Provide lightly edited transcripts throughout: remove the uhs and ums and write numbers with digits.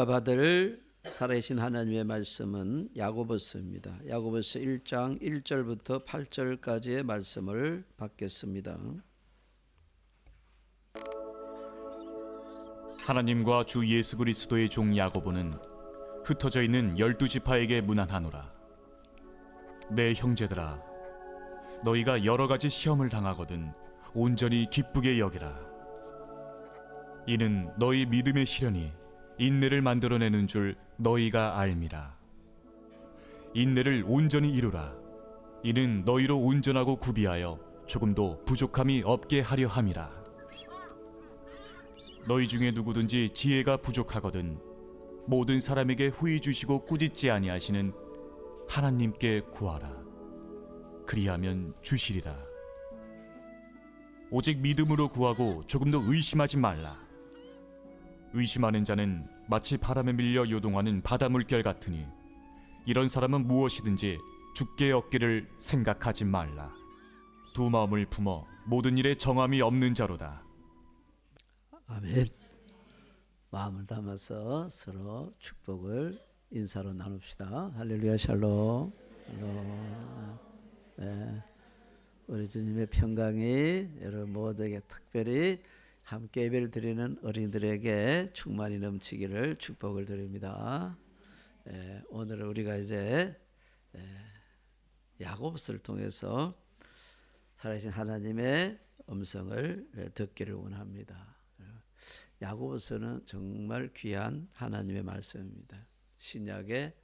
우리가 받을 살아계신 하나님의 말씀은 야고보서입니다. 야고보서 1장 1절부터 8절까지의 말씀을 받겠습니다. 하나님과 주 예수 그리스도의 종 야고보는 흩어져 있는 12지파에게 문안하노라. 내 형제들아, 너희가 여러 가지 시험을 당하거든 온전히 기쁘게 여기라. 이는 너희 믿음의 시련이 인내를 만들어내는 줄 너희가 알미라. 인내를 온전히 이루라. 이는 너희로 온전하고 구비하여 조금도 부족함이 없게 하려 함이라. 너희 중에 누구든지 지혜가 부족하거든 모든 사람에게 후히 주시고 꾸짖지 아니하시는 하나님께 구하라. 그리하면 주시리라. 오직 믿음으로 구하고 조금도 의심하지 말라. 의심하는 자는 마치 바람에 밀려 요동하는 바다 물결 같으니 이런 사람은 무엇이든지 죽게 얻기를 생각하지 말라. 두 마음을 품어 모든 일에 정함이 없는 자로다. 아멘. 마음을 담아서 서로 축복을 인사로 나눕시다. 할렐루야, 샬롬. 샬롬. 네. 우리 주님의 평강이 여러분 모두에게 특별히 함께 예배를 드리는 어린이들에게 충만히 넘치기를 축복을 드립니다. 오늘 우리가 이제 야고보서를 통해서 살아계신 하나님의 음성을 듣기를 원합니다. 야고보서는 정말 귀한 하나님의 말씀입니다. 신약의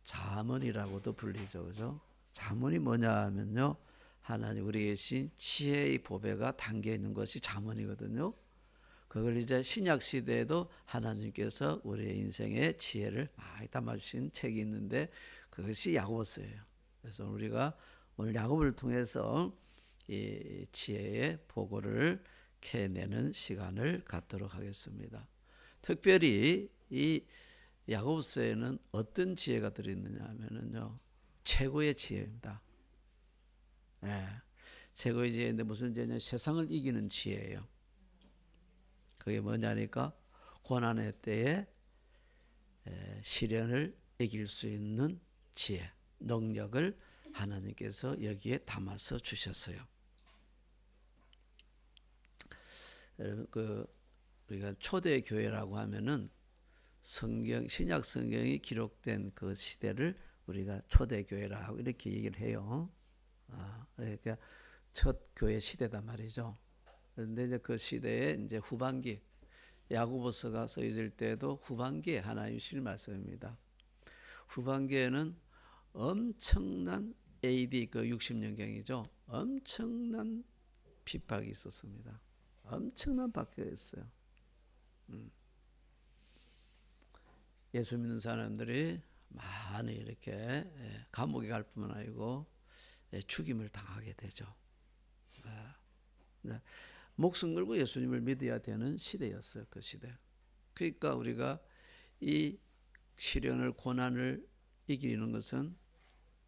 잠언이라고도 불리죠, 그죠? 잠언이 뭐냐 하면요, 하나님 우리에게 주신 지혜의 보배가 담겨 있는 것이 잠언이거든요. 그걸 이제 신약 시대에도 하나님께서 우리의 인생에 지혜를 많이 담아주신 책이 있는데 그것이 야고보서예요. 그래서 우리가 오늘 야고보를 통해서 이 지혜의 보고를 캐내는 시간을 갖도록 하겠습니다. 특별히 이 야고보서에는 어떤 지혜가 들어있느냐 하면요, 최고의 지혜입니다. 최고의 지혜인데 무슨 지혜냐? 세상을 이기는 지혜예요. 그게 뭐냐니까 고난의 때에 시련을 이길 수 있는 지혜, 능력을 하나님께서 여기에 담아서 주셨어요. 여러분, 우리가 초대 교회라고 하면은 신약 성경이 기록된 그 시대를 우리가 초대 교회라고 이렇게 얘기를 해요. 그러니까 첫 교회 시대단 말이죠. 그런데 이제 그 시대에 이제 후반기, 야고보서가 써있을 때도 후반기에 하나님 주신 말씀입니다. 후반기에는 엄청난 AD 그 60년경이죠. 엄청난 핍박이 있었습니다. 엄청난 박해가 있어요. 예수 믿는 사람들이 많이 이렇게 감옥에 갈 뿐만 아니고 죽임을 당하게 되죠. 목숨 걸고 예수님을 믿어야 되는 시대였어요, 그 시대. 그러니까 우리가 이 시련을, 고난을 이기는 것은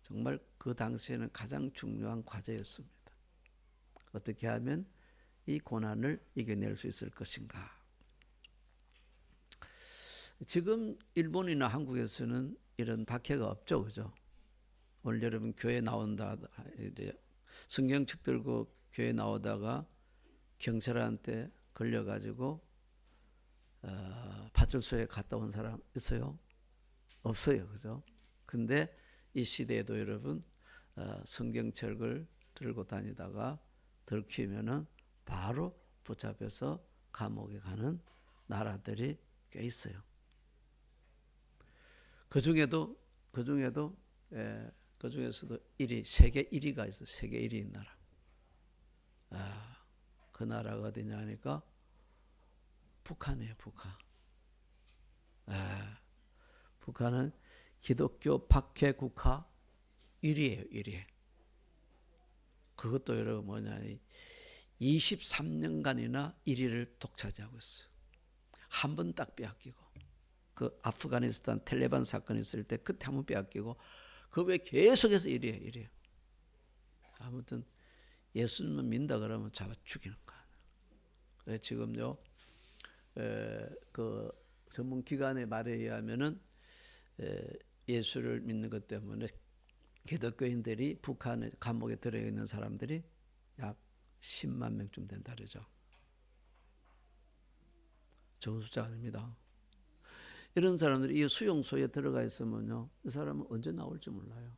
정말 그 당시에는 가장 중요한 과제였습니다. 어떻게 하면 이 고난을 이겨낼 수 있을 것인가. 지금 일본이나 한국에서는 이런 박해가 없죠, 그죠? 오늘 여러분 교회 나온다, 이제 성경책 들고 교회 나오다가 경찰한테 걸려가지고 파출소에 갔다 온 사람 있어요? 없어요, 그죠? 근데 이 시대에도 여러분 성경책을 들고 다니다가 들키면은 바로 붙잡혀서 감옥에 가는 나라들이 꽤 있어요. 그 중에서도 세계 1위가 있어요. 세계 1위인 나라. 그 나라가 어디냐 하니까 북한이에요, 북한. 북한은 기독교 박해 국가 1위예요, 1위. 그것도 여러분 뭐냐, 23년간이나 1위를 독차지하고 있어요. 한 번 딱 빼앗기고, 그 아프가니스탄 텔레반 사건이 있을 때 그때 한 번 빼앗기고, 그 외에 계속해서 1위예요, 1위. 아무튼 예수님을 믿는다 그러면 잡아 죽이는 거야. 지금요, 그 전문 기관의 말에 의하면은 예수를 믿는 것 때문에 기독교인들이 북한의 감옥에 들어있는 사람들이 약 10만 명쯤 된다 그러죠. 적은 숫자 아닙니다. 이런 사람들이 이 수용소에 들어가 있으면요, 이 사람은 언제 나올지 몰라요.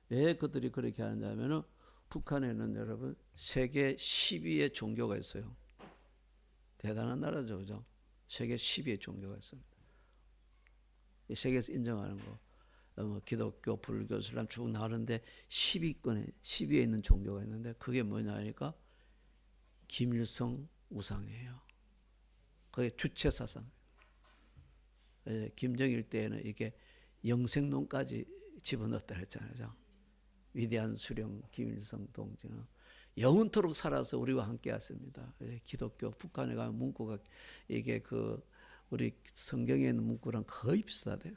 왜 그들이 그렇게 하냐면은 북한에는 여러분 세계 10위의 종교가 있어요. 대단한 나라죠, 그죠? 세계 10위의 종교가 있습니다. 세계에서 인정하는 거. 뭐 기독교, 불교, 이슬람 쭉 나가는데 10위에 있는 종교가 있는데 그게 뭐냐 하니까 김일성 우상이에요. 그게 주체 사상. 김정일 때에는 이게 영생론까지 집어넣었다 했잖아요. 위대한 수령 김일성 동지는 영원토록 살아서 우리와 함께 왔습니다. 기독교 북한에 가면 문구가 이게 그 우리 성경에 있는 문구랑 거의 비슷하대요.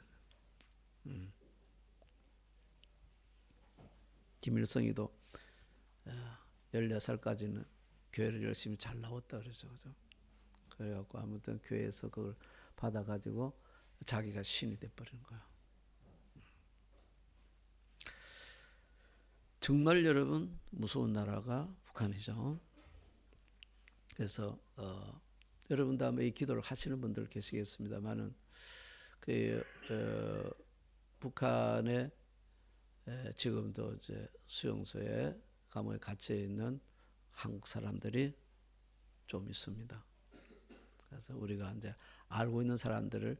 김일성이도 14살까지는 교회를 열심히 잘 나왔다 그러죠. 그죠? 그래갖고 아무튼 교회에서 그걸 받아가지고 자기가 신이 돼버린 거예요. 정말 여러분 무서운 나라가 북한이죠. 그래서 여러분도 아마 이 기도를 하시는 분들 계시겠습니다만은 북한에 지금도 이제 수용소에 감옥에 갇혀 있는 한국 사람들이 좀 있습니다. 그래서 우리가 이제 알고 있는 사람들을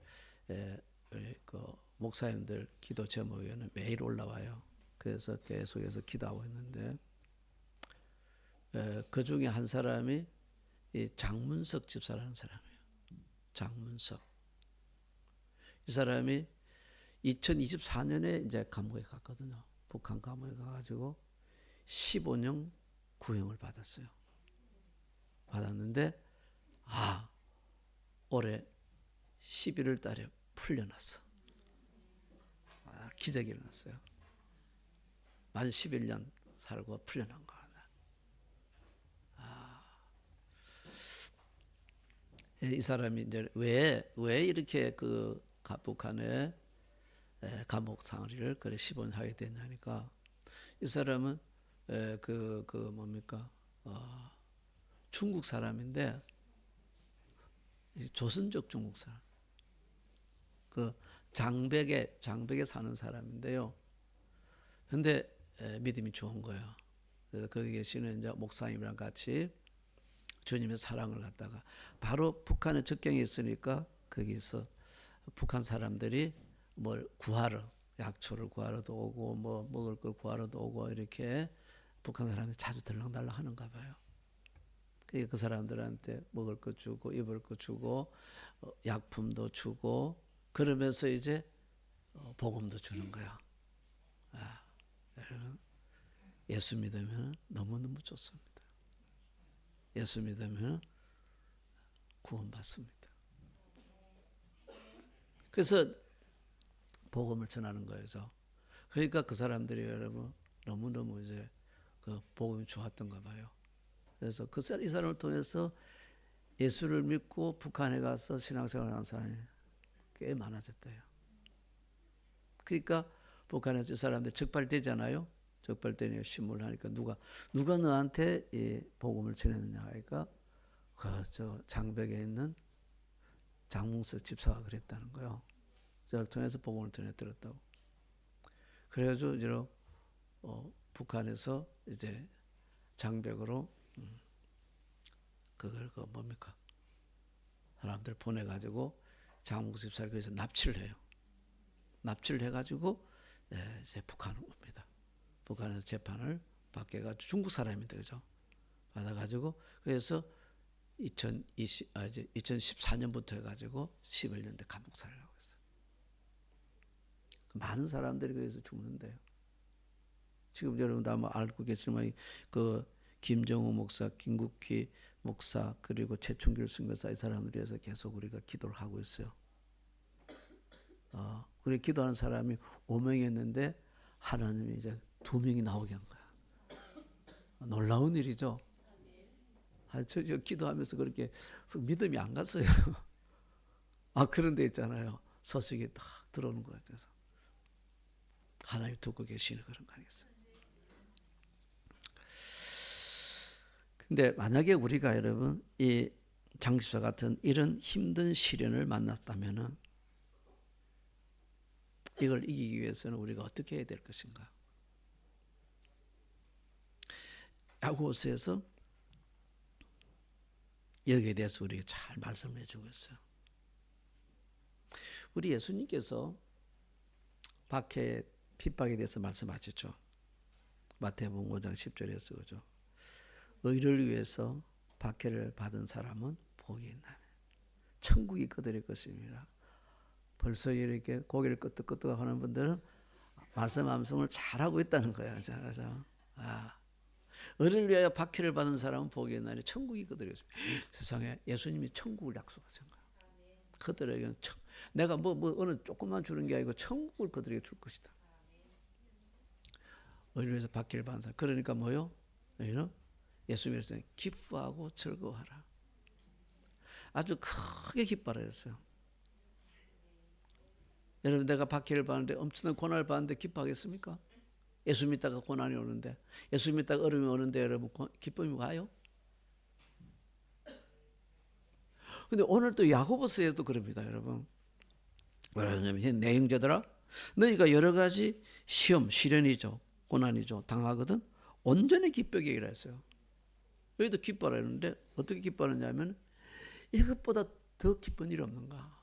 그 목사님들 기도 제목에는 매일 올라와요. 그래서 계속해서 기도하고 있는데 그 중에 한 사람이 이 장문석 집사라는 사람이에요. 장문석. 이 사람이 2024년에 이제 감옥에 갔거든요. 북한 감옥에 가가지고 15년 구형을 받았어요. 받았는데 올해 11월 달에 풀려났어. 기적이 일어났어요. 만 11년 살고 풀려난 거. 이 사람이 이제 왜 이렇게 그 북한에 감옥 생활을 그래 15년 하게 됐냐니까 이 사람은 뭡니까 중국 사람인데 조선족 중국 사람 그 장백에 사는 사람인데요. 근데 믿음이 좋은 거예요. 그래서 거기 계시는 이제 목사님이랑 같이 주님의 사랑을 갖다가 바로 북한의 접경에 있으니까 거기서 북한 사람들이 뭘 구하러 약초를 구하러도 오고 뭐 먹을 걸 구하러도 오고 이렇게 북한 사람들이 자주 들락달락 하는가 봐요. 그 사람들한테 먹을 거 주고 입을 거 주고 약품도 주고 그러면서 이제 복음도 주는 거야. 여러분 예수 믿으면 너무너무 좋습니다. 예수 믿으면 구원받습니다. 그래서 복음을 전하는 거죠. 그러니까 그 사람들이 여러분 너무너무 이제 그 복음이 좋았던가 봐요. 그래서 이 사람을 통해서 예수를 믿고 북한에 가서 신앙생활하는 사람이 꽤 많아졌대요. 그러니까 북한에서 이 사람들 적발되잖아요. 적발되니까 신문을 하니까 누가 너한테 이 복음을 전했느냐 하니까 저 장벽에 있는 장문석 집사가 그랬다는 거예요. 저를 통해서 복음을 전해들었다고. 그래가지고 이제 북한에서 이제 장벽으로 그걸 뭡니까 사람들 보내가지고 장문석 집사를 거기서 납치를 해요. 납치를 해가지고 이제 북한으로 옵니다. 북한에서 재판을 받게 해가지고 중국 사람인데 그죠? 받아가지고 그래서 2014년부터 해가지고 11년대 감옥살이를 하고 있어요. 많은 사람들이 거기서 죽는데요. 지금 여러분도 아마 알고 계시지만 그 김정우 목사, 김국희 목사 그리고 최충길 선교사 이 사람들에 대해서 계속 우리가 기도를 하고 있어요. 우리 기도하는 사람이 5명이었는데 하나님이 이제 2명이 나오게 한 거야. 놀라운 일이죠. 저 기도하면서 그렇게 믿음이 안 갔어요. 그런 데 있잖아요. 소식이 딱 들어오는 것 같아서. 하나님 듣고 계시는 그런 거 아니겠어요? 근데 만약에 우리가 여러분 이 장집사 같은 이런 힘든 시련을 만났다면은 이걸 이기기 위해서는 우리가 어떻게 해야 될 것인가? 야고보서에서 여기에 대해서 우리에게 잘 말씀을 해주고 있어요. 우리 예수님께서 박해 핍박에 대해서 말씀하셨죠. 마태복음 5장 10절에서 그죠. 의를 위해서 박해를 받은 사람은 복이 있나니 천국이 그들의 것입니다. 벌써 이렇게 고개를 끄덕끄덕 하는 분들은 말씀 암송을 잘하고 있다는 거예요. 그래서 의를 위하여 박해를 받은 사람은 복이 있나니 천국이 그들의 것입니다. 세상에 예수님이 천국을 약속하신 거예요. 그들에게는 내가 뭐 어느 조금만 주는 게 아니고 천국을 그들에게 줄 것이다. 의를 위해서 박해를 받은 사람. 그러니까 뭐요? 예수님께서 기뻐하고 즐거워하라. 아주 크게 기뻐하라 했어요. 여러분 내가 박해를 받는데 엄청난 고난을 받는데 기뻐하겠습니까? 예수 믿다가 고난이 오는데, 예수 믿다가 어려움이 오는데 여러분 기쁨이 와요? 근데 오늘 또 야고보서에도 그럽니다. 여러분 뭐라 하냐면 내 형제들아 너희가 여러 가지 시험, 시련이죠, 고난이죠 당하거든 온전히 기쁘게 하라 했어요. 너희도 기뻐하라 했는데 어떻게 기뻐하느냐면 이것보다 더 기쁜 일이 없는가?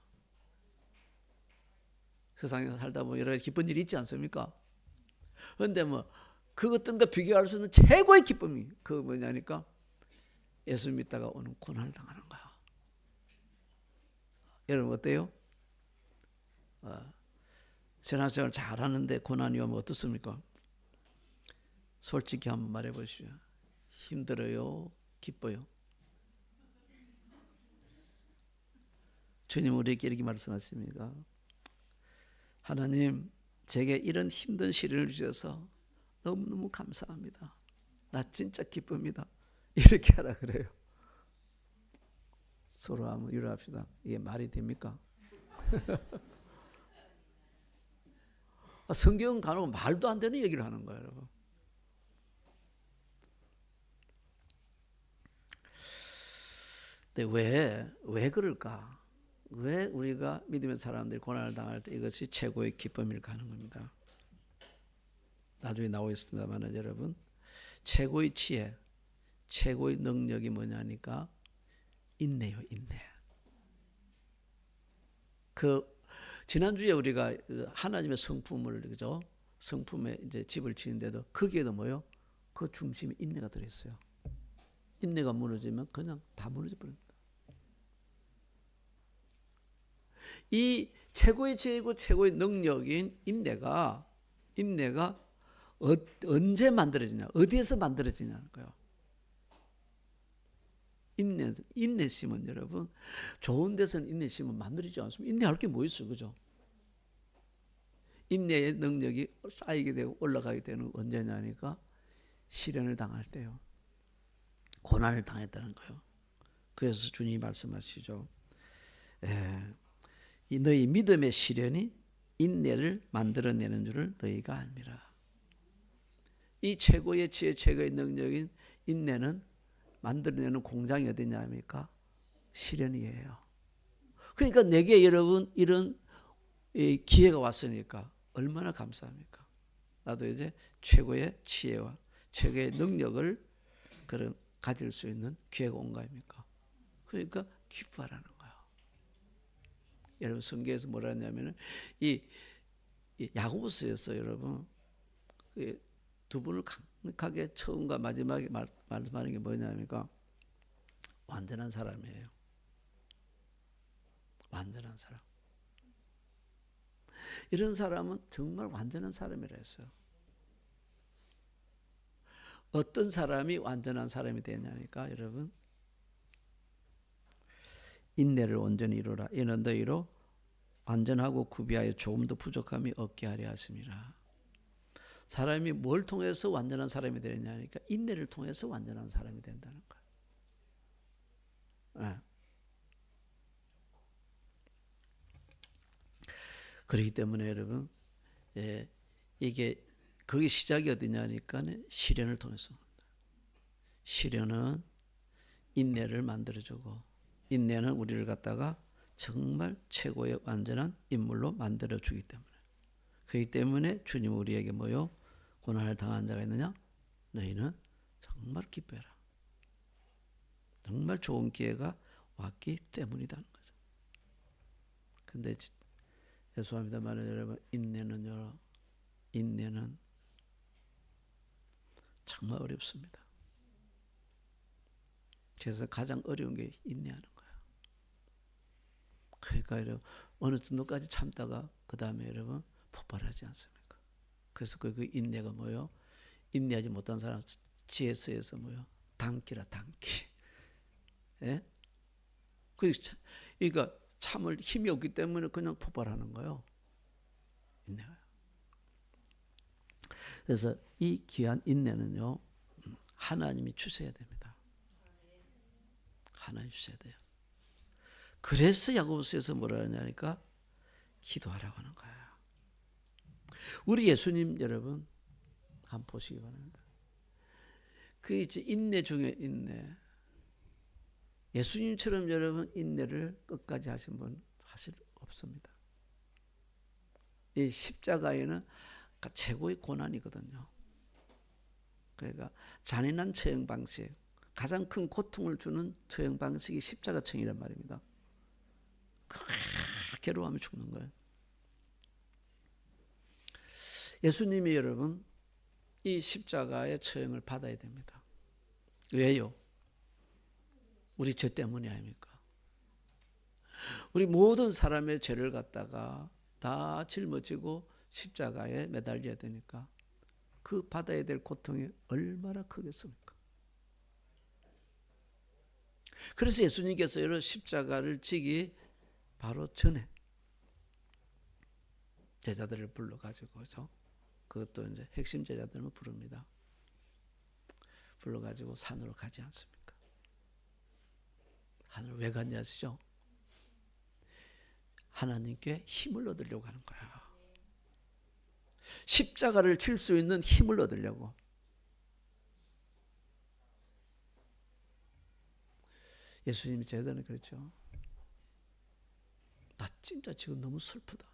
세상에 살다 보면 여러 가지 기쁜 일이 있지 않습니까? 그런데 그 어떤가 비교할 수 있는 최고의 기쁨이 그거 뭐냐니까 예수 믿다가 오는 고난을 당하는 거야. 여러분 어때요? 신앙생활 잘하는데 고난이 오면 어떻습니까? 솔직히 한번 말해보시죠. 힘들어요? 기뻐요? 주님 우리에게 이렇게 말씀하십니다. 하나님 제게 이런 힘든 시련을 주셔서 너무너무 감사합니다. 나 진짜 기쁩니다. 이렇게 하라 그래요. 서로 한번 위로합시다. 이게 말이 됩니까? 성경은 간혹 말도 안 되는 얘기를 하는 거예요, 여러분. 근데 왜 그럴까? 왜 우리가 믿음의 사람들이 고난을 당할 때 이것이 최고의 기쁨일까 하는 겁니다. 나중에 나오고 있습니다만 여러분 최고의 지혜, 최고의 능력이 뭐냐니까 인내요, 인내. 지난주에 우리가 하나님의 성품을 그죠? 성품에 이제 집을 지는데도 거기에도 뭐요? 그 중심에 인내가 들어있어요. 인내가 무너지면 그냥 다 무너져 버립니다. 이 최고의 지혜이고 최고의 능력인 인내가 언제 만들어지냐, 어디에서 만들어지냐는 거예요. 인내심은 여러분 좋은 데서는 인내심은 만들어지지 않습니다. 인내할 게 뭐 있어요, 그죠? 인내의 능력이 쌓이게 되고 올라가게 되는 언제냐니까 시련을 당할 때요. 고난을 당했다는 거예요. 그래서 주님이 말씀하시죠. 너희 믿음의 시련이 인내를 만들어내는 줄을 너희가 알미라. 이 최고의 지혜, 최고의 능력인 인내는 만들어내는 공장이 어디냐입니까? 시련이에요. 그러니까 내게 여러분 이런 기회가 왔으니까 얼마나 감사합니까? 나도 이제 최고의 지혜와 최고의 능력을 가질 수 있는 기회가 온 거 아닙니까? 그러니까 기뻐하라는 거예요. 여러분 성경에서 뭐라 하냐면은 이 야고보서에서 여러분 두 분을 강력하게 처음과 마지막에 말씀하는 게 뭐냐니까 완전한 사람이에요. 완전한 사람. 이런 사람은 정말 완전한 사람이라 했어요. 어떤 사람이 완전한 사람이 되냐니까 여러분 인내를 온전히 이루라. 이는 너희로 완전하고 구비하여 조금도 부족함이 없게 하려 하심이라. 사람이 뭘 통해서 완전한 사람이 되느냐니까 인내를 통해서 완전한 사람이 된다는 거예요. 예. 그렇기 때문에 여러분, 예, 이게 거기 시작이 어디냐니까 시련을 통해서. 시련은 인내를 만들어주고, 인내는 우리를 갖다가 정말 최고의 완전한 인물로 만들어주기 때문에. 그렇기 때문에 주님 우리에게 뭐요? 고난을 당한 자가 있느냐? 너희는 정말 기뻐해라. 정말 좋은 기회가 왔기 때문이라는 거죠. 근데 죄송합니다만 여러분, 인내는 정말 어렵습니다. 그래서 가장 어려운 게 인내하는 거예요. 그러니까 여러분, 어느 정도까지 참다가 그 다음에 여러분 폭발하지 않습니까? 그래서 그 인내가 뭐예요? 인내하지 못한 사람 지혜서에서 뭐예요? 단기라 단기. 예? 그러니까 참을 힘이 없기 때문에 그냥 폭발하는 거예요. 인내가. 그래서 이 귀한 인내는요, 하나님이 주셔야 됩니다. 하나님 주셔야 돼요. 그래서 야고보서에서 뭐라 하냐니까 기도하라고 하는 거예요. 우리 예수님 여러분 한번 보시기 바랍니다. 그 이제 인내 중에 인내. 예수님처럼 여러분 인내를 끝까지 하신 분 사실 없습니다. 이 십자가에는 최고의 고난이거든요. 그러니까 잔인한 처형 방식, 가장 큰 고통을 주는 처형 방식이 십자가처형이란 말입니다. 괴로워하며 죽는 거예요. 예수님이 여러분 이 십자가의 처형을 받아야 됩니다. 왜요? 우리 죄 때문이 아닙니까? 우리 모든 사람의 죄를 갖다가 다 짊어지고 십자가에 매달려야 되니까 그 받아야 될 고통이 얼마나 크겠습니까? 그래서 예수님께서 이런 십자가를 지기 바로 전에 제자들을 불러가지고죠. 그것도 이제 핵심 제자들만 부릅니다. 불러가지고 산으로 가지 않습니까? 산으로 왜 갔냐 아시죠? 하나님께 힘을 얻으려고 하는 거야. 십자가를 칠 수 있는 힘을 얻으려고. 예수님이 제자들은 그랬죠. 나 진짜 지금 너무 슬프다.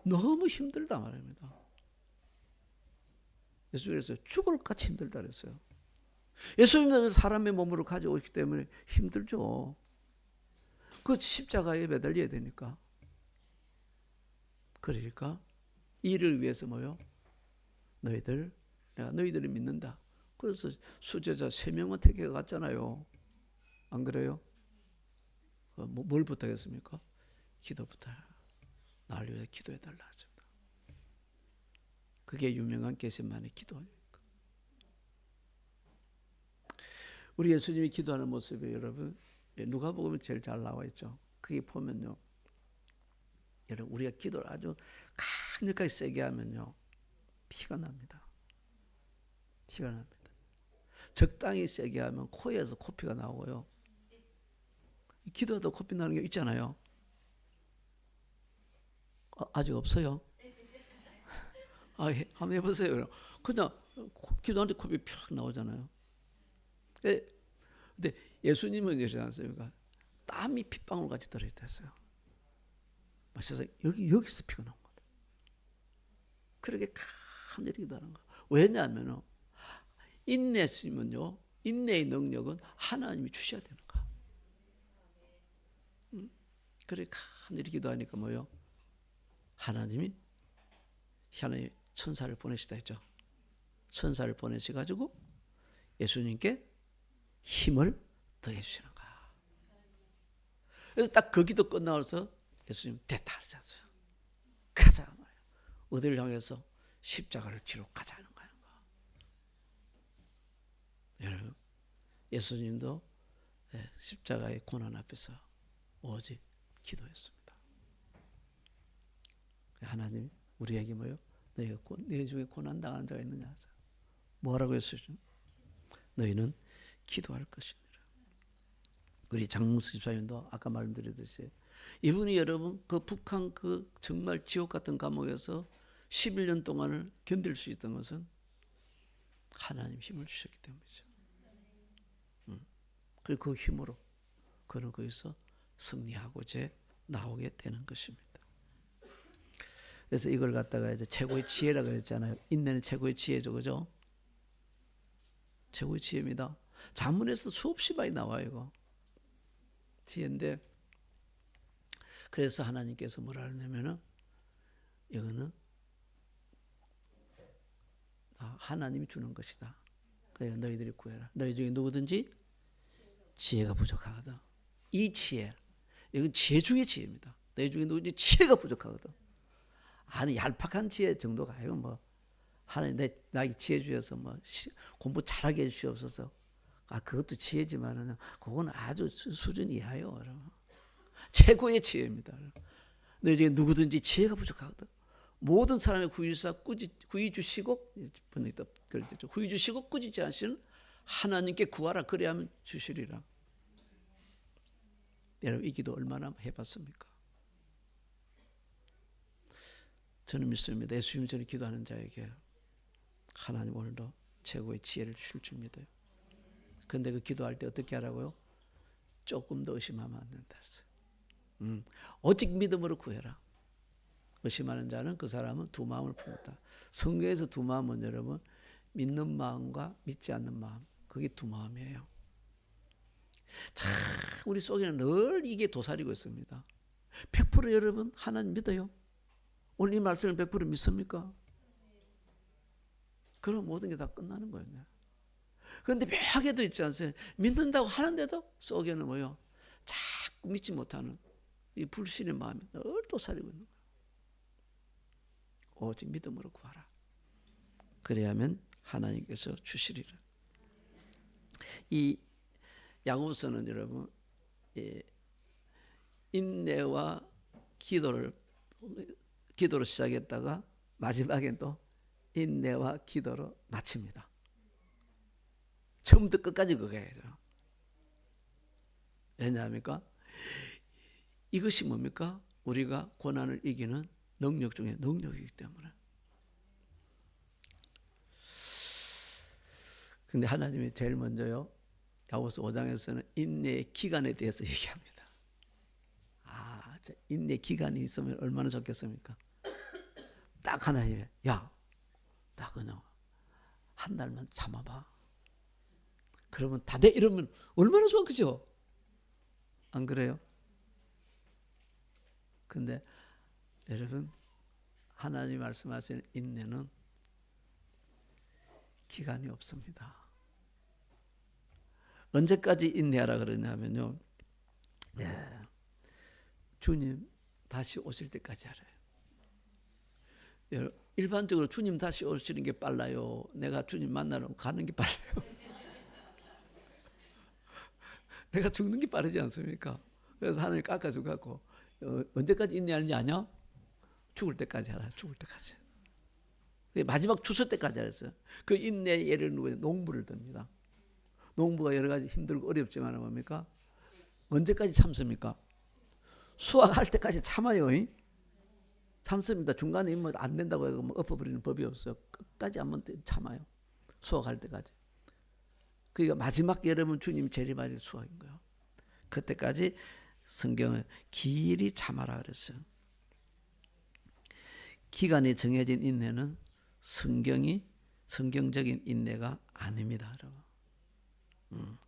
너무 힘들다 말입니다. 예수님께서 죽을 같이 힘들다 그랬어요. 예수님은 사람의 몸으로 가져오기 때문에 힘들죠. 그 십자가에 매달려야 되니까. 그러니까 이를 위해서 뭐요? 내가 너희들을 믿는다. 그래서 수제자 3명은 택해 갔잖아요. 안 그래요? 뭘 부탁했습니까? 기도 부탁. 나를 위해 기도해달라 하십니다. 그게 유명한 겟세마네 기도 아닙니까? 우리 예수님이 기도하는 모습이 여러분 누가복음에 제일 잘 나와 있죠. 그게 보면요, 여러분 우리가 기도를 아주 강력하게 세게 하면요 피가 납니다. 피가 납니다. 적당히 세게 하면 코에서 코피가 나오고요. 기도하다 코피 나는 게 있잖아요. 아직 없어요? 한번 해보세요. 그냥 기도하는데 코피 팍 나오잖아요. 근데 예수님은 그러지 않습니까? 땀이 핏방울 같이 들어있었어요. 마셔서 여기서 피가 나온 거예요. 그렇게 간절히 기도하는 거예요. 왜냐하면 인내심은요, 인내의 능력은 하나님이 주셔야 되는 거예요. 그래 간절히 기도하니까 뭐요? 하나님이 천사를 보내시다 했죠. 천사를 보내셔가지고 예수님께 힘을 더해 주시는 거야. 그래서 딱 그 기도 끝나서 예수님 됐다 하셨어요. 가자 말이에요. 어디를 향해서? 십자가를 지러 가자는 거예요. 여러분, 예수님도 십자가의 고난 앞에서 오직 기도했습니다. 하나님 우리에게 뭐요? 내 중에 고난 당하는 자가 있느냐? 뭐라고 했어요? 너희는 기도할 것이니라. 우리 장문수 집사님도 아까 말씀드렸듯이 이분이 여러분 그 북한 그 정말 지옥 같은 감옥에서 11년 동안을 견딜 수 있던 것은 하나님 힘을 주셨기 때문이죠. 그리고 그 힘으로 그는 거기서 승리하고자 나오게 되는 것입니다. 그래서 이걸 갖다가 이제 최고의 지혜라고 했잖아요. 인내는 최고의 지혜죠, 그죠? 최고의 지혜입니다. 자문에서 수없이 많이 나와요, 이거. 지혜인데, 그래서 하나님께서 뭐라 하냐면은, 이거는 하나님이 주는 것이다. 그래서 너희들이 구해라. 너희 중에 누구든지 지혜가 부족하거든. 이 지혜, 이건 지혜 중의 지혜입니다. 너희 중에 누구든지 지혜가 부족하거든. 아니 얄팍한 지혜 정도가 아니고 뭐 하나님 나에게 지혜 주셔서 뭐 공부 잘하게 해주시옵소서. 그것도 지혜지만은 그건 아주 수준 이하요. 최고의 지혜입니다. 너희 중에 누구든지 지혜가 부족하거든. 모든 사람의 구이 주시고 구이 주시고 꾸짖지 않으시는 하나님께 구하라. 그래야만 주시리라. 여러분 이 기도 얼마나 해봤습니까? 저는 믿습니다. 예수님이 저는 기도하는 자에게 하나님 오늘도 최고의 지혜를 주실 줄 믿어요. 그런데 그 기도할 때 어떻게 하라고요? 조금 더 의심하면 안 된다. 오직 믿음으로 구해라. 의심하는 자는 그 사람은 두 마음을 품었다. 성경에서 두 마음은 여러분 믿는 마음과 믿지 않는 마음, 그게 두 마음이에요. 참 우리 속에는 늘 이게 도사리고 있습니다. 100% 여러분 하나님 믿어요? 오늘 이 말씀을 100% 믿습니까? 그럼 모든 게 다 끝나는 거예요. 그런데 묘하게도 있지 않습니까? 믿는다고 하는데도 속에는 뭐요? 자꾸 믿지 못하는 이 불신의 마음이 늘 도사리고 있는 거예요. 오직 믿음으로 구하라. 그래야만 하나님께서 주시리라. 이 야고보서는 여러분 인내와 기도로 시작했다가 마지막엔 또 인내와 기도로 마칩니다. 처음부터 끝까지 그거예요. 왜냐합니까? 이것이 뭡니까? 우리가 고난을 이기는 능력 중에 능력이기 때문에. 근데 하나님이 제일 먼저요, 야고보서 5장에서는 인내의 기간에 대해서 얘기합니다. 인내 기간이 있으면 얼마나 좋겠습니까? 딱 하나님이 야, 나 그냥 한 달만 참아봐. 그러면 다 돼 이러면 얼마나 좋아, 그죠? 안 그래요? 근데 여러분 하나님이 말씀하신 인내는 기간이 없습니다. 언제까지 인내하라 그러냐면요, 주님 다시 오실 때까지 알아요. 일반적으로 주님 다시 오시는 게 빨라요? 내가 주님 만나러 가는 게 빨라요? 내가 죽는 게 빠르지 않습니까? 그래서 하나님 깎아주고 언제까지 인내하는지 아냐? 죽을 때까지 알아. 죽을 때까지. 마지막 추수 때까지 알았어요. 그 인내의 예를 누구 농부를 듭니다. 농부가 여러 가지 힘들고 어렵지만 뭡니까? 언제까지 참습니까? 수확할 때까지 참아요. 참습니다. 중간에 뭐 안 된다고 해서 뭐 엎어버리는 법이 없어요. 끝까지 한번 참아요. 수확할 때까지. 그러니까 마지막 여러분 주님 재림하실 수확인 거예요. 그때까지 성경은 길이 참아라 그랬어요. 기간이 정해진 인내는 성경적인 인내가 아닙니다, 여러분.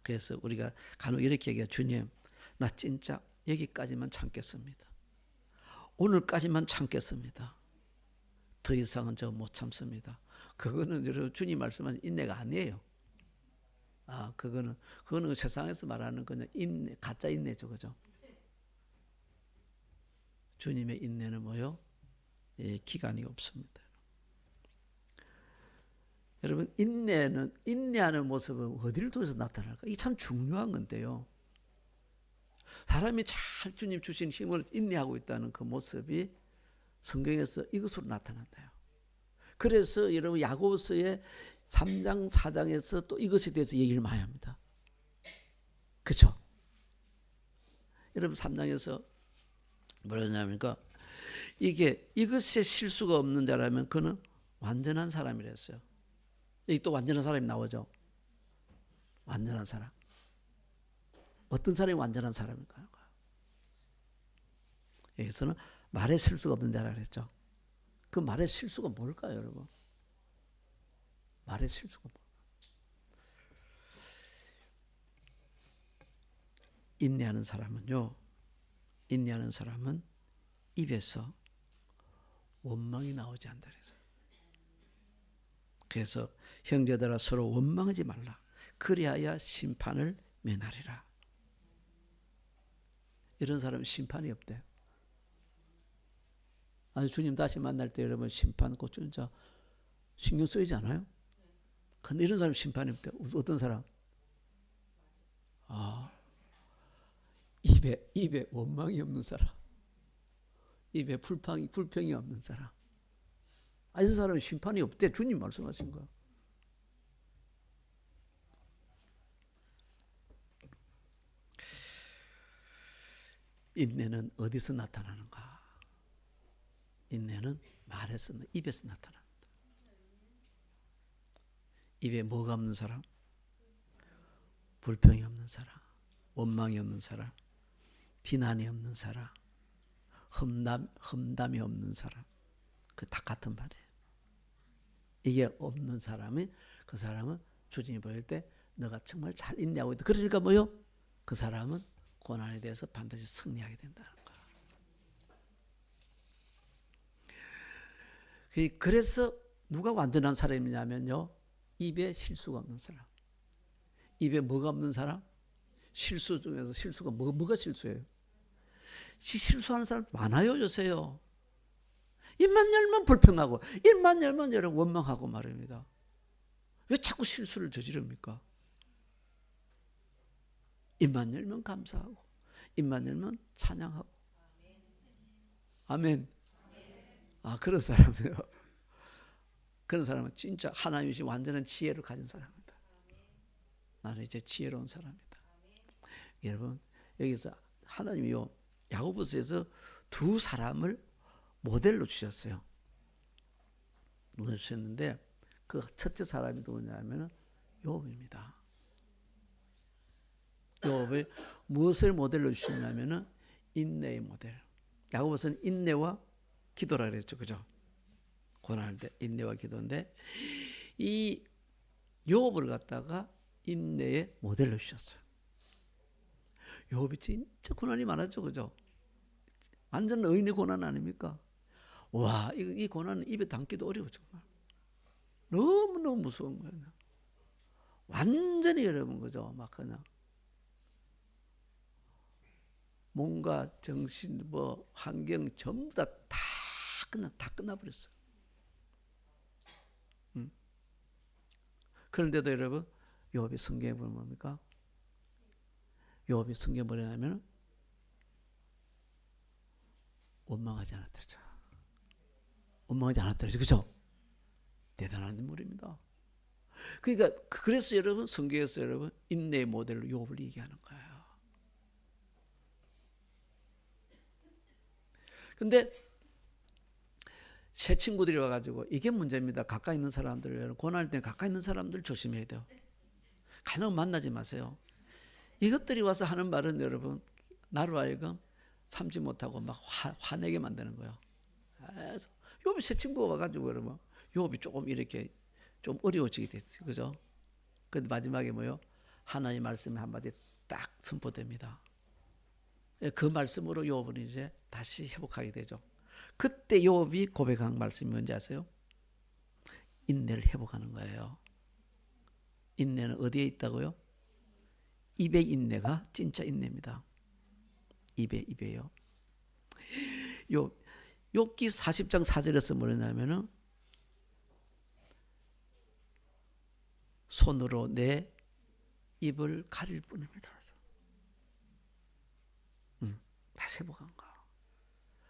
그래서 우리가 간혹 이렇게 얘기해요. 주님, 나 진짜 여기까지만 참겠습니다. 오늘까지만 참겠습니다. 더 이상은 저 못 참습니다. 그거는 여러분 주님 말씀하신 인내가 아니에요. 그거는 세상에서 말하는 그냥 인내, 가짜 인내죠, 그죠? 주님의 인내는 뭐요? 기간이 없습니다. 여러분 인내하는 모습은 어디를 통해서 나타날까? 이게 참 중요한 건데요. 사람이 잘 주님 주신 힘을 인내하고 있다는 그 모습이 성경에서 이것으로 나타난다요. 그래서 여러분 야고보서의 3장 4장에서 또 이것에 대해서 얘기를 많이 합니다. 그렇죠? 여러분 3장에서 뭐라냐니까 이것에 실수가 없는 자라면 그는 완전한 사람이랬어요. 여기 또 완전한 사람이 나오죠. 완전한 사람. 어떤 사람이 완전한 사람일까요? 여기서는 말에 실수가 없는 자라 그랬죠. 그 말에 실수가 뭘까요, 여러분? 말에 실수가 뭘까요? 인내하는 사람은 입에서 원망이 나오지 않다 그래서 형제들아 서로 원망하지 말라. 그리하여 심판을 면하리라. 이런 사람은 심판이 없대요. 아니 주님 다시 만날 때 여러분 심판 곧 진짜 신경 쓰이지 않아요? 근데 이런 사람 심판이 없대요. 어떤 사람? 입에 원망이 없는 사람. 입에 불평이 없는 사람. 이런 사람은 심판이 없대. 주님 말씀하신 거야. 인내는 어디서 나타나는가? 인내는 말에서, 입에서 나타납니다. 입에 뭐가 없는 사람? 불평이 없는 사람, 원망이 없는 사람, 비난이 없는 사람, 험담이 없는 사람. 그 다 같은 말이에요. 이게 없는 사람이, 그 사람은 주님이 보일 때 너가 정말 잘 인내하고 있다. 그러니까 뭐요? 그 사람은 고난에 대해서 반드시 승리하게 된다는 거야. 그래서 누가 완전한 사람이냐면요, 입에 실수가 없는 사람. 입에 뭐가 없는 사람? 실수 중에서 실수가 뭐가 실수예요? 실수하는 사람 많아요, 요새요. 입만 열면 불평하고, 입만 열면 여러분 원망하고 말입니다. 왜 자꾸 실수를 저지릅니까? 입만 열면 감사하고, 입만 열면 찬양하고. 아멘. 그런 사람이에요. 그런 사람은 진짜 하나님이 완전한 지혜를 가진 사람입니다. 나는 이제 지혜로운 사람이다. 여러분, 여기서 하나님이요, 야고보서에서 두 사람을 모델로 주셨어요. 눈에 주셨는데 그 첫째 사람이 누구냐면 요업입니다. 요업이 무엇을 모델로 주셨냐면 인내의 모델. 야고보서는 인내와 기도라 그랬죠, 그죠? 고난할 때 인내와 기도인데 이 요업을 갖다가 인내의 모델로 주셨어요. 요업이 진짜 고난이 많았죠, 그죠? 완전 의인의 고난 아닙니까? 와, 이 고난은 입에 담기도 어려워, 정말. 너무너무 무서운 거예요. 완전히 여러분, 그죠? 막 그냥. 몸과 정신, 환경 전부 다 끝나버렸어요. 그런데도 여러분, 요업이 성경에 보면 뭡니까? 요업이 성경에 뭐냐면 원망하지 않았다 그랬죠. 원망하지 않았다 그랬죠. 그죠? 대단한 인물입니다. 그러니까 그래서 여러분 성경에서 여러분 인내의 모델로 요업을 얘기하는 거예요. 근데 새 친구들이 와가지고 이게 문제입니다. 가까이 있는 사람들, 여러분 고난할 때 가까이 있는 사람들 조심해야 돼요. 가능하면 만나지 마세요. 이것들이 와서 하는 말은 여러분 나로 하여금 참지 못하고 막 화내게 만드는 거예요. 그래서 요비 새 친구가 와가지고 여러분 요비 조금 이렇게 좀 어려워지게 됐어요. 그죠? 근데 마지막에 뭐요? 하나님의 말씀이 한마디 딱 선포됩니다. 그 말씀으로 요업은 이제 다시 회복하게 되죠. 그때 요업이 고백한 말씀이 뭔지 아세요? 인내를 회복하는 거예요. 인내는 어디에 있다고요? 입의 인내가 진짜 인내입니다. 입에요. 욥기 40장 4절에서 뭐냐면은 손으로 내 입을 가릴 뿐입니다. 다시 회복한 거.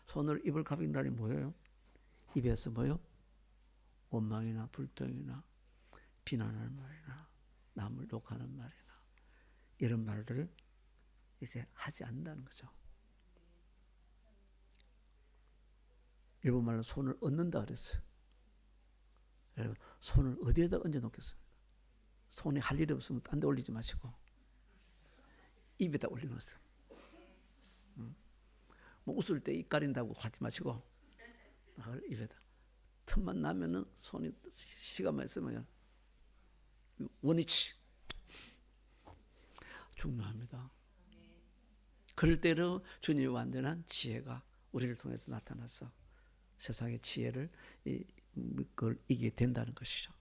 손으로 입을 가린다니 뭐예요? 입에서 뭐요? 원망이나 불평이나 비난하는 말이나 남을 욕하는 말이나 이런 말들을 이제 하지 않는다는 거죠. 일본말로 손을 얹는다 그랬어요. 여러분, 손을 어디에다 얹어 놓겠습니까? 손에 할 일이 없으면 딴 데 올리지 마시고 입에다 올려놓으세요. 뭐 웃을 때 입 가린다고 하지 마시고 입에다. 틈만 나면은 손이 시간만 있으면 원위치 중요합니다. 그럴 때로 주님의 완전한 지혜가 우리를 통해서 나타나서 세상의 지혜를 그걸 이기게 된다는 것이죠.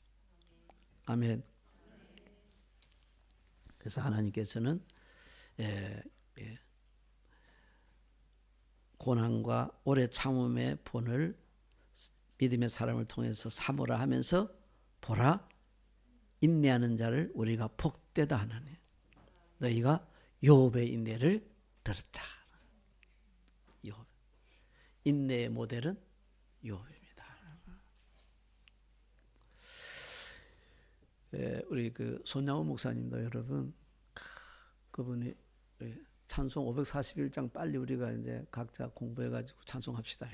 아멘. 그래서 하나님께서는 고난과 오래 참음의 본을 믿음의 사람을 통해서 삼으라 하면서 보라 인내하는 자를 우리가 복되다 하나니 너희가 욥의 인내를 들었자. 욥. 인내의 모델은 욥입니다. 우리 그 손양호 목사님도 여러분 그분이 찬송 541장 빨리 우리가 이제 각자 공부해가지고 찬송합시다.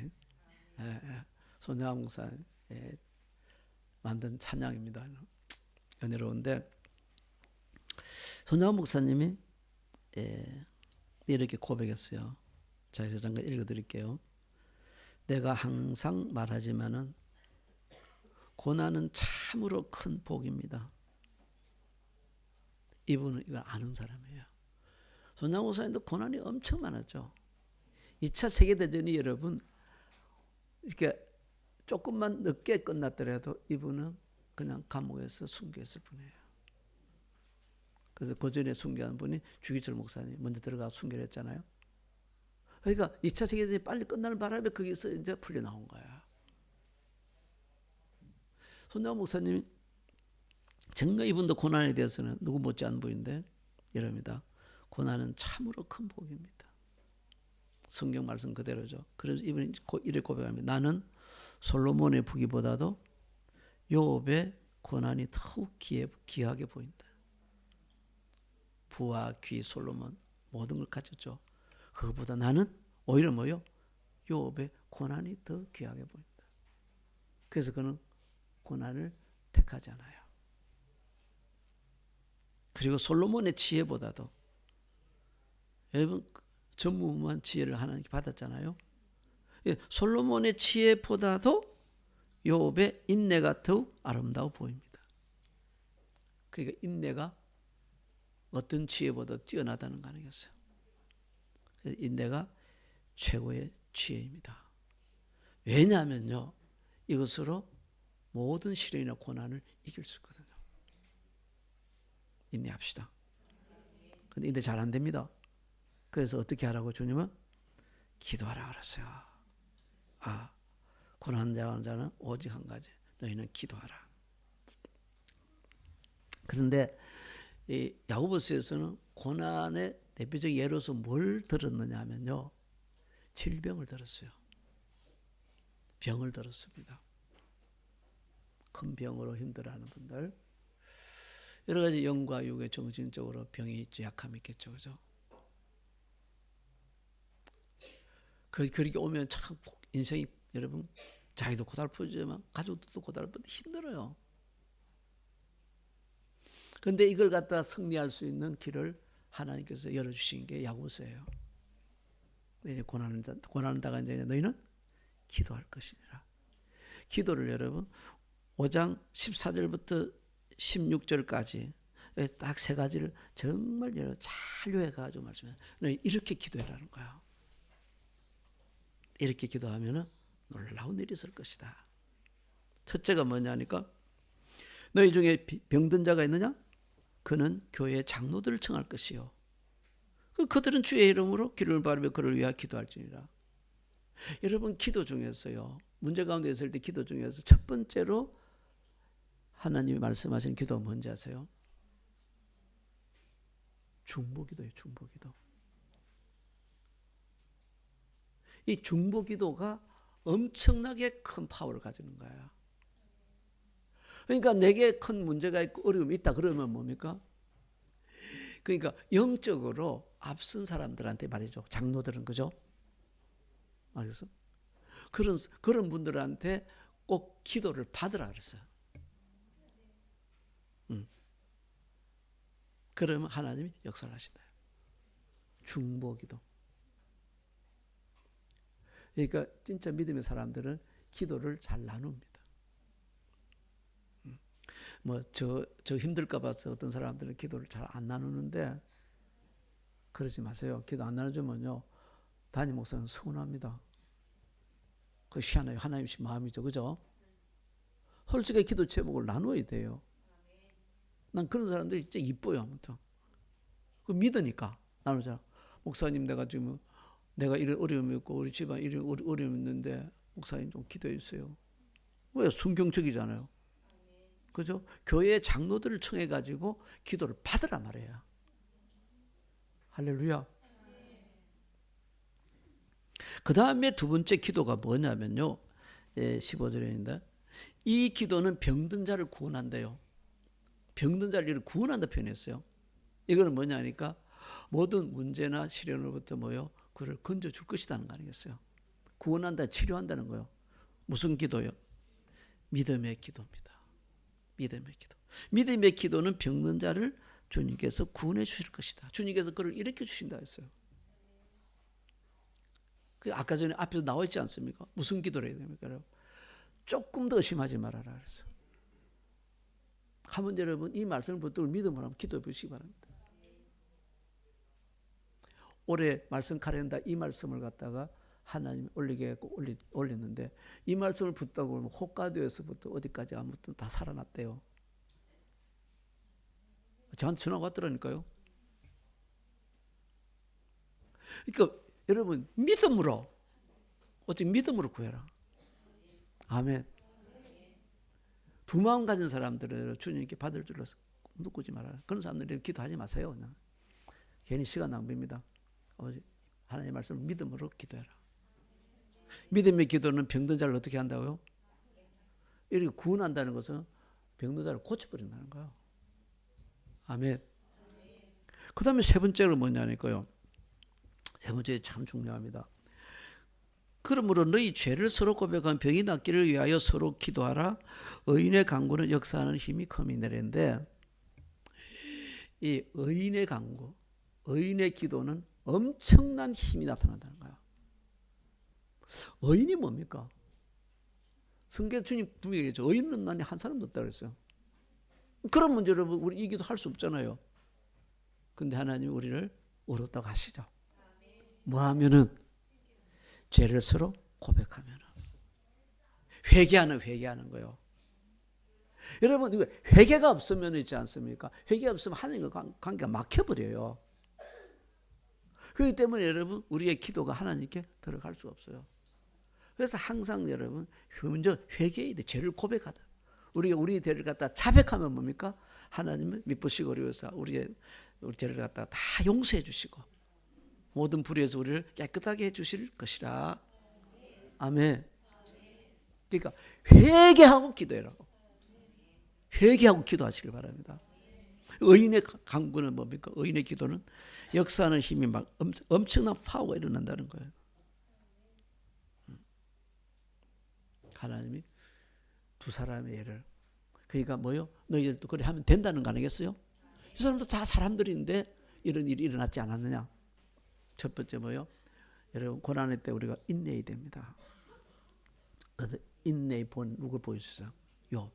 손양호 목사님 만든 찬양입니다. 은혜로운데 손양호 목사님이 이렇게 고백했어요. 자, 저 잠깐 읽어드릴게요. 내가 항상 말하지만은 고난은 참으로 큰 복입니다. 이분은 이걸 아는 사람이에요. 손양호 목사님도 고난이 엄청 많았죠. 2차 세계대전이 여러분 이렇게 조금만 늦게 끝났더라도 이분은 그냥 감옥에서 순교했을 뿐이에요. 그래서 그 전에 순교한 분이 주기철 목사님 먼저 들어가 순교를 했잖아요. 그러니까 2차 세계대전이 빨리 끝나는 바람에 거기서 이제 풀려 나온 거야. 손양호 목사님이 정말 이분도 고난에 대해서는 누구 못지않은 분인데 이럽니다. 고난은 참으로 큰 복입니다. 성경 말씀 그대로죠. 그래서 이분이 이렇게 고백합니다. 나는 솔로몬의 부귀보다도 욥의 고난이 더욱 귀하게 보인다. 부와 귀 솔로몬 모든 걸 가졌죠. 그것보다 나는 오히려 뭐요? 욥의 고난이 더 귀하게 보인다. 그래서 그는 고난을 택하지 않아요. 그리고 솔로몬의 지혜보다도 여러분 전무후무한 지혜를 하나님께 받았잖아요. 솔로몬의 지혜보다도 욥의 인내가 더욱 아름다워 보입니다. 그러니까 인내가 어떤 지혜보다 뛰어나다는 거 아니겠어요? 인내가 최고의 지혜입니다. 왜냐하면요, 이것으로 모든 시련이나 고난을 이길 수 있거든요. 인내합시다. 근데 인내 잘 안 됩니다. 그래서 어떻게 하라고 주님은 기도하라 그랬어요. 고난 당하는 자는 오직 한 가지, 너희는 기도하라. 그런데 이 야고보서에서는 고난의 대표적 예로서 뭘 들었느냐 하면요, 질병을 들었어요. 병을 들었습니다. 큰 병으로 힘들어하는 분들, 여러 가지 영과 육의 정신적으로 병이 있죠, 약함이 있겠죠, 그죠? 그렇게 오면 참 인생이 여러분 자기도 고달프지만 가족들도 고달프고 힘들어요. 그런데 이걸 갖다 승리할 수 있는 길을 하나님께서 열어주신 게 야고보서예요. 이제 고난을 당한 자냐 너희는 기도할 것이니라. 기도를 여러분 5장 14절부터 16절까지 딱 세 가지를 정말 잘 요약해가지고 말씀해요. 너희 이렇게 기도해라는 거야. 이렇게 기도하면 놀라운 일이 있을 것이다. 첫째가 뭐냐니까 너희 중에 병든 자가 있느냐? 그는 교회의 장로들을 청할 것이요. 그들은 주의 이름으로 기름을 바르며 그를 위하여 기도할지니라. 여러분 기도 중에서요. 문제 가운데 있을 때 기도 중에서 첫 번째로 하나님이 말씀하신 기도가 뭔지 아세요? 중보기도예요. 중보기도. 이 중보기도가 엄청나게 큰 파워를 가지는 거야. 그러니까 내게 큰 문제가 있고 어려움이 있다 그러면 뭡니까? 그러니까 영적으로 앞선 사람들한테 말이죠. 장로들은 그죠? 알겠어? 그런 분들한테 꼭 기도를 받으라 그랬어요. 그러면 하나님이 역사를 하신다. 중보기도. 그러니까 진짜 믿음의 사람들은 기도를 잘 나눕니다. 뭐 저 힘들까 봐서 어떤 사람들은 기도를 잘 안 나누는데 그러지 마세요. 기도 안 나눠주면요 담임 목사는 서운합니다. 그 희한해요. 하나님이신 마음이죠, 그죠? 솔직히 기도 제목을 나누어야 돼요. 난 그런 사람들이 진짜 이뻐요. 아무튼 그 믿으니까 나누잖아. 목사님 내가 이런 어려움이 있고 우리 집안 이런 어려움이 있는데 목사님 좀 기도해 주세요. 왜? 순경적이잖아요. 그죠? 교회 장로들을 청해 가지고 기도를 받으라 말이에요. 할렐루야. 그 다음에 두 번째 기도가 뭐냐면요. 15절입니다. 이 기도는 병든 자를 구원한대요. 병든 자를 구원한다 표현했어요. 이거는 뭐냐니까 모든 문제나 시련으로부터 그를 건져줄 것이라는 거 아니겠어요? 구원한다, 치료한다는 거요. 무슨 기도요? 믿음의 기도입니다. 믿음의 기도. 믿음의 기도는 병든 자를 주님께서 구원해 주실 것이다. 주님께서 그를 일으켜 주신다 했어요. 아까 전에 앞에서 나와 있지 않습니까? 무슨 기도를 해야 됩니까? 조금 더 의심하지 말아라 그랬어요. 한번 여러분 이 말씀을 붙들고 믿음으로 한번 기도해 보시기 바랍니다. 올해 말씀 카렌다 이 말씀을 갖다가 하나님 올리게 올렸는데 이 말씀을 붙다고 그러면 홋카이도에서부터 어디까지 아무튼 다 살아났대요. 저한테 전화가 왔더라니까요. 그러니까 여러분 믿음으로 어떻게 믿음으로 구해라. 아멘. 두 마음 가진 사람들은 주님께 받을 줄로 누꾸지 말아라. 그런 사람들은 기도하지 마세요. 그냥. 괜히 시간 낭비입니다. 하나님의 말씀을 믿음으로 기도해라. 믿음의 기도는 병든 자를 어떻게 한다고요? 이렇게 구원한다는 것은 병든 자를 고쳐버린다는 거예요. 아멘. 그 다음에 세 번째로 뭐냐니까요. 세 번째 참 중요합니다. 그러므로 너희 죄를 서로 고백한 병이 낫기를 위하여 서로 기도하라. 의인의 간구는 역사하는 힘이 컴이네인데 이 의인의 간구, 의인의 기도는 엄청난 힘이 나타난다는 거예요. 의인이 뭡니까? 성경 주님 분명히 얘기했죠. 의인은 난 한 사람도 없다고 그랬어요. 그러면 여러분 우리 이 기도 할 수 없잖아요. 근데 하나님이 우리를 의롭다고 하시죠. 뭐 하면은 죄를 서로 고백하면 회개하는 거예요. 여러분 이거 회개가 없으면 있지 않습니까? 회개가 없으면 하나님과 관계가 막혀버려요. 그렇기 때문에 여러분 우리의 기도가 하나님께 들어갈 수가 없어요. 그래서 항상 여러분 먼저 회개해야 돼. 죄를 고백하다. 우리가 우리 죄를 갖다 자백하면 뭡니까? 하나님은 미쁘시고 어려워서 우리 죄를 갖다 다 용서해 주시고 모든 불의에서 우리를 깨끗하게 해 주실 것이라. 아멘. 그러니까 회개하고 기도해라고. 회개하고 기도하시길 바랍니다. 의인의 간구는 뭡니까? 의인의 기도는 역사하는 힘이 막 엄청난 파워가 일어난다는 거예요. 하나님이 두 사람의 예를 그러니까 너희들도 그래 하면 된다는 거 아니겠어요? 이 사람도 다 사람들인데 이런 일이 일어났지 않았느냐? 첫 번째 여러분 고난의 때 우리가 인내해야 됩니다. 인내의 본 누구 보여주세요? 욥.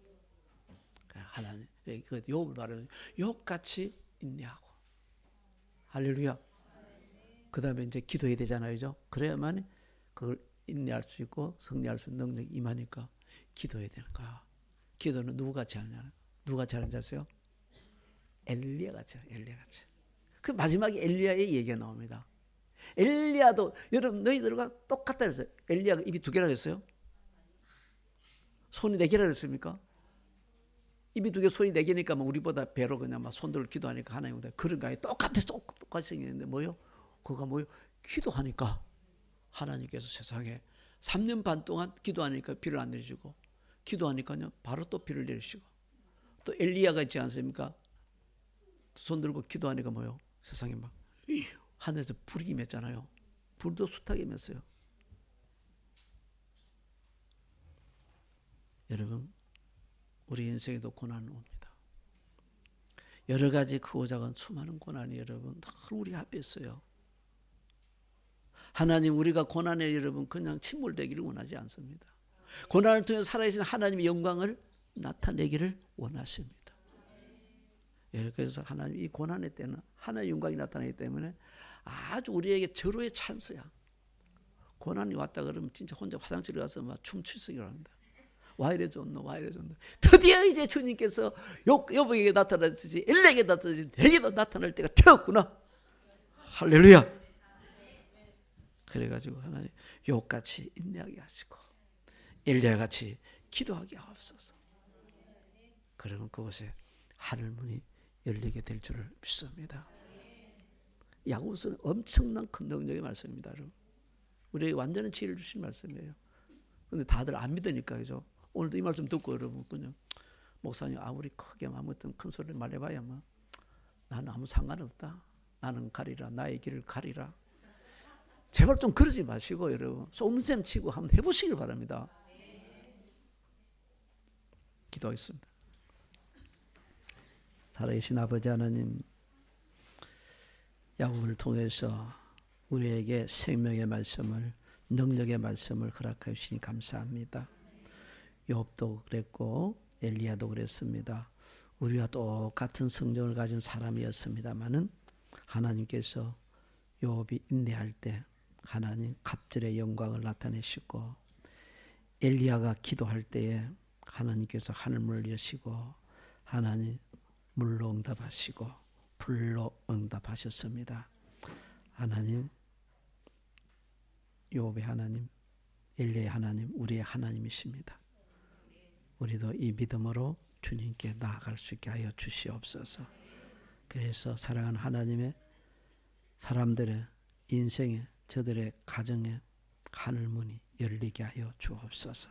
하나님 그 욥을 말하면 욥같이 인내하고 할렐루야. 그 다음에 이제 기도해야 되잖아요, 그죠? 그래야만 그걸 인내할 수 있고 승리할 수 있는 능력이 임하니까 기도해야 되는 거야. 기도는 누구같이 하냐? 누구같이 하는지 아세요? 엘리야같이. 그 마지막에 엘리야의 얘기가 나옵니다. 엘리야도 여러분 너희들과 똑같다 했어요. 엘리야가 입이 두 개라 했어요? 손이 네 개라 했습니까? 입이 두 개, 손이 네 개니까 우리보다 배로 그냥 손들을 기도하니까 하나님보다 그런가요? 똑같이 생겼는데 그가 기도하니까 하나님께서 세상에 3년 반 동안 기도하니까 비를 안 내리시고 기도하니까요 바로 또 비를 내리시고 또 엘리야가 있지 않습니까? 손 들고 기도하니까 세상에 하늘에서 불이 임했잖아요. 불도 숱하게 임했어요. 여러분, 우리 인생에도 고난은 옵니다. 여러 가지 크고 작은 수많은 고난이 여러분 늘 우리 앞에 있어요. 하나님, 우리가 고난에 여러분 그냥 침몰되기를 원하지 않습니다. 고난을 통해 살아계신 하나님의 영광을 나타내기를 원하십니다. 그래서 하나님 이 고난의 때는 하나님의 영광이 나타나기 때문에 아주 우리에게 절호의 찬스야. 고난이 왔다 그러면 진짜 혼자 화장실에 가서 막 춤추시기 합니다. 와 이래 좋노, 와 이래 좋노. 드디어 이제 주님께서 여보에게 나타났듯이 엘리에게 나타났듯이 내게도 나타날 때가 되었구나. 할렐루야. 그래가지고 하나님 욥같이 인내하게 하시고 엘리야 같이 기도하게 하옵소서. 그러면 그곳에 하늘문이 열리게 될 줄을 믿습니다. 야고보서는 엄청난 큰 능력의 말씀입니다. 여러분. 우리에게 완전한 지혜를 주신 말씀이에요. 그런데 다들 안 믿으니까 그죠? 오늘도 이 말씀 듣고 여러분 그냥 목사님 아무리 크게 아무튼 큰 소리를 말해봐야 뭐 나는 아무 상관없다. 나는 가리라. 나의 길을 가리라. 제발 좀 그러지 마시고 여러분 쏨셈 치고 한번 해보시길 바랍니다. 기도하겠습니다. 살아계신 아버지 하나님, 야곱을 통해서 우리에게 생명의 말씀을, 능력의 말씀을 허락해 주시니 감사합니다. 욥도 그랬고 엘리야도 그랬습니다. 우리와 똑같은 성정을 가진 사람이었습니다마는 하나님께서 욥이 인내할 때 하나님 갑절의 영광을 나타내시고 엘리야가 기도할 때에 하나님께서 하늘문을 여시고 하나님 물로 응답하시고 불로 응답하셨습니다. 하나님, 욥의 하나님, 엘리야의 하나님, 우리의 하나님이십니다. 우리도 이 믿음으로 주님께 나아갈 수 있게 하여 주시옵소서. 그래서 사랑하는 하나님의 사람들의 인생에 저들의 가정에 하늘문이 열리게 하여 주옵소서.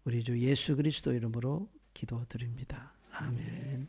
우리 주 예수 그리스도 이름으로 기도드립니다. 아멘.